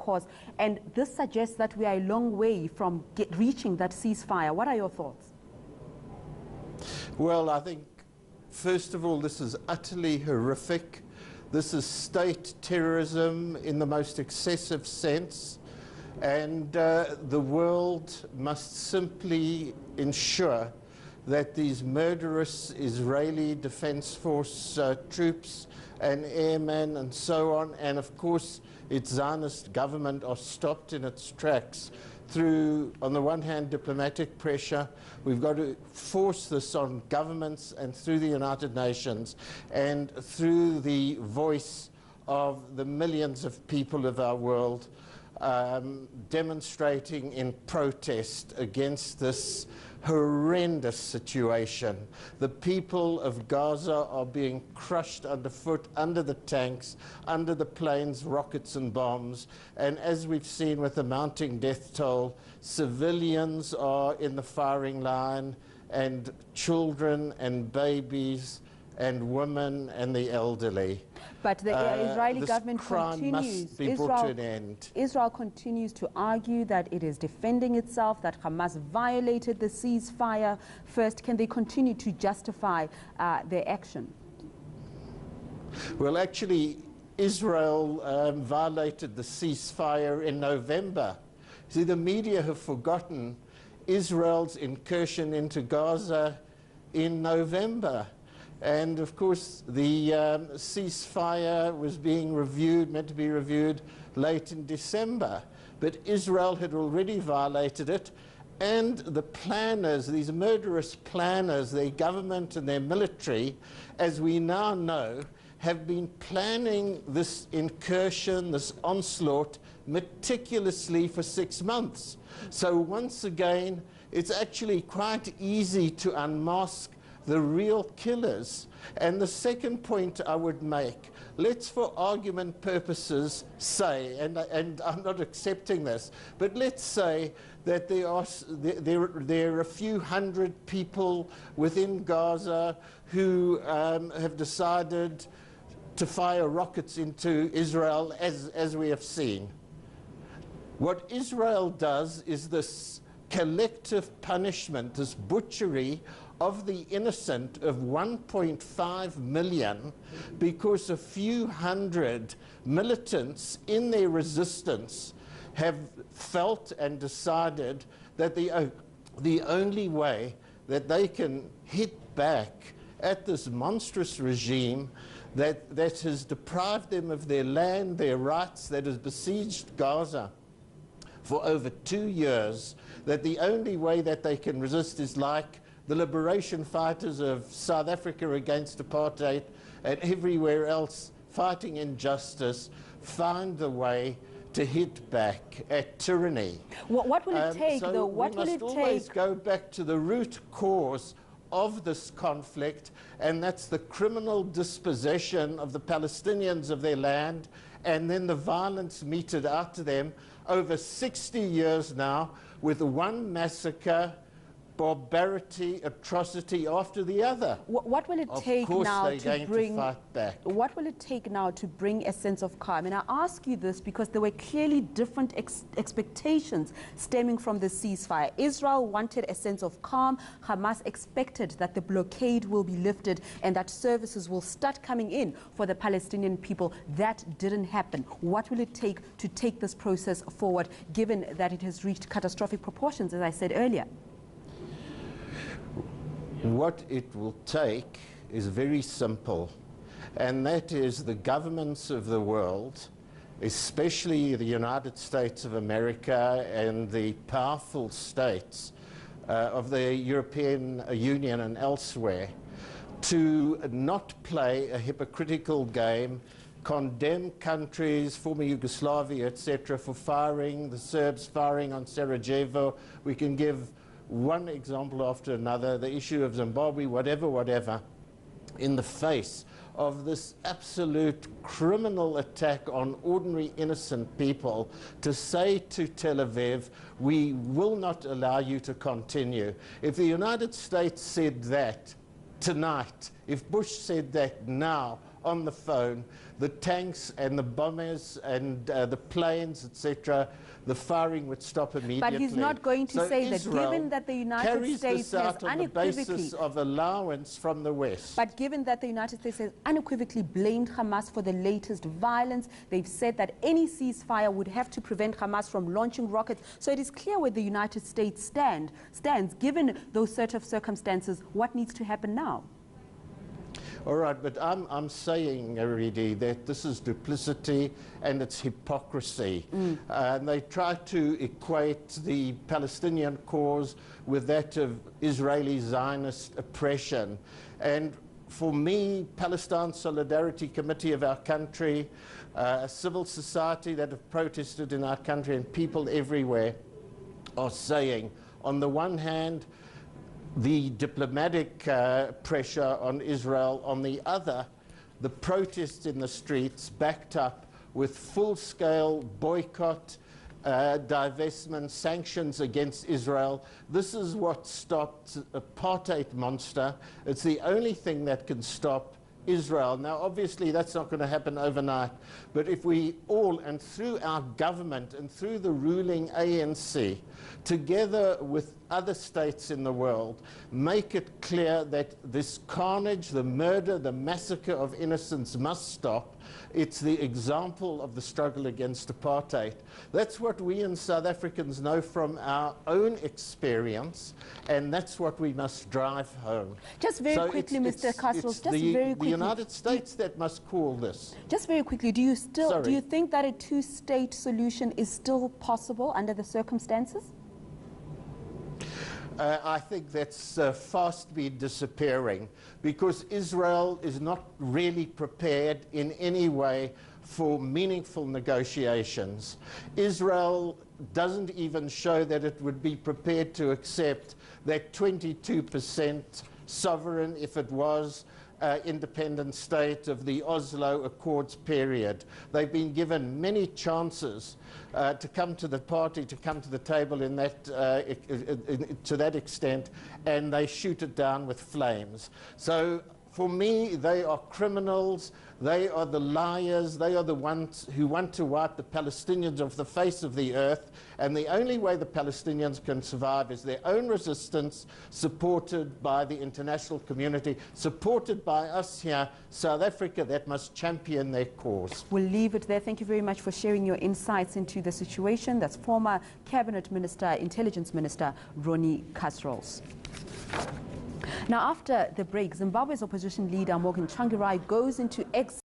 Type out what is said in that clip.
course, and this suggests that we are a long way from reaching that ceasefire. What are your thoughts? Well, I think, first of all, this is utterly horrific. This is state terrorism in the most excessive sense, and the world must simply ensure that these murderous Israeli Defense Force troops and airmen and so on, and of course its Zionist government, are stopped in its tracks through, on the one hand, diplomatic pressure. We've got to force this on governments and through the United Nations and through the voice of the millions of people of our world demonstrating in protest against this horrendous situation. The people of Gaza are being crushed underfoot, under the tanks, under the planes, rockets and bombs, and as we've seen with the mounting death toll, civilians are in the firing line, and children and babies and women and the elderly. But the Israeli government continues. Israel continues to argue that it is defending itself, that Hamas violated the ceasefire. First, can they continue to justify their action? Well, actually, Israel violated the ceasefire in November. See, the media have forgotten Israel's incursion into Gaza in November. And of course, the ceasefire was being reviewed, meant to be reviewed late in December. But Israel had already violated it, and the planners, these murderous planners, their government and their military, as we now know, have been planning this incursion, this onslaught, meticulously for 6 months. So once again, it's actually quite easy to unmask the real killers. And the second point I would make, let's for argument purposes say, and I'm not accepting this, but let's say that there are a few hundred people within Gaza who have decided to fire rockets into Israel, as we have seen. What Israel does is this collective punishment, this butchery of the innocent of 1.5 million because a few hundred militants in their resistance have felt and decided that the only way that they can hit back at this monstrous regime that has deprived them of their land, their rights, that has besieged Gaza for over 2 years, that the only way that they can resist is like the liberation fighters of South Africa against apartheid and everywhere else fighting injustice, find the way to hit back at tyranny. What will it take, though? What will it take? We must always go back to the root cause of this conflict, and that's the criminal dispossession of the Palestinians of their land, and then the violence meted out to them over 60 years now, with one massacre, barbarity, atrocity after the other. What will it take now to bring? Fight back. What will it take now to bring a sense of calm? And I ask you this because there were clearly different expectations stemming from the ceasefire. Israel wanted a sense of calm. Hamas expected that the blockade will be lifted and that services will start coming in for the Palestinian people. That didn't happen. What will it take to take this process forward, given that it has reached catastrophic proportions, as I said earlier? What it will take is very simple, and that is the governments of the world, especially the United States of America and the powerful states of the European Union and elsewhere, to not play a hypocritical game, condemn countries, former Yugoslavia, etc., for firing, the Serbs firing on Sarajevo. We can give one example after another, the issue of Zimbabwe, whatever, in the face of this absolute criminal attack on ordinary innocent people, to say to Tel Aviv, we will not allow you to continue. If the United States said that tonight, if Bush said that now, on the phone, the tanks and the bombers and the planes, etc., the firing would stop immediately. But he's not going to say that, given that the United States has on the basis of allowance from the West. But given that the United States has unequivocally blamed Hamas for the latest violence, they've said that any ceasefire would have to prevent Hamas from launching rockets. So it is clear where the United States stands. Given those sort of circumstances, what needs to happen now? All right, but I'm saying, Aridi, that this is duplicity and it's hypocrisy. And they try to equate the Palestinian cause with that of Israeli Zionist oppression. And for me, Palestine Solidarity Committee of our country, civil society that have protested in our country, and people everywhere are saying, on the one hand, the diplomatic pressure on Israel, on the other, the protests in the streets backed up with full-scale boycott, divestment, sanctions against Israel. This is what stopped apartheid monster. It's the only thing that can stop Israel. Now, obviously, that's not going to happen overnight, but if we all, and through our government and through the ruling ANC, together with other states in the world, make it clear that this carnage, the murder, the massacre of innocents must stop. It's the example of the struggle against apartheid. That's what we in South Africans know from our own experience, and that's what we must drive home. Just very quickly, Mr. Kasrils, just very quickly. The United States that must call this. Just very quickly, do you think that a two-state solution is still possible under the circumstances? I think that's fast be disappearing, because Israel is not really prepared in any way for meaningful negotiations. Israel doesn't even show that it would be prepared to accept that 22% sovereign, if it was, independent state of the Oslo Accords period. They've been given many chances to come to the party, to come to the table in that, to that extent, and they shoot it down with flames. So for me, they are criminals, they are the liars, they are the ones who want to wipe the Palestinians off the face of the earth, and the only way the Palestinians can survive is their own resistance, supported by the international community, supported by us here, South Africa, that must champion their cause. We'll leave it there. Thank you very much for sharing your insights into the situation. That's former Cabinet Minister, Intelligence Minister, Ronnie Kasrils. Now, after the break, Zimbabwe's opposition leader Morgan Tsvangirai goes into exile.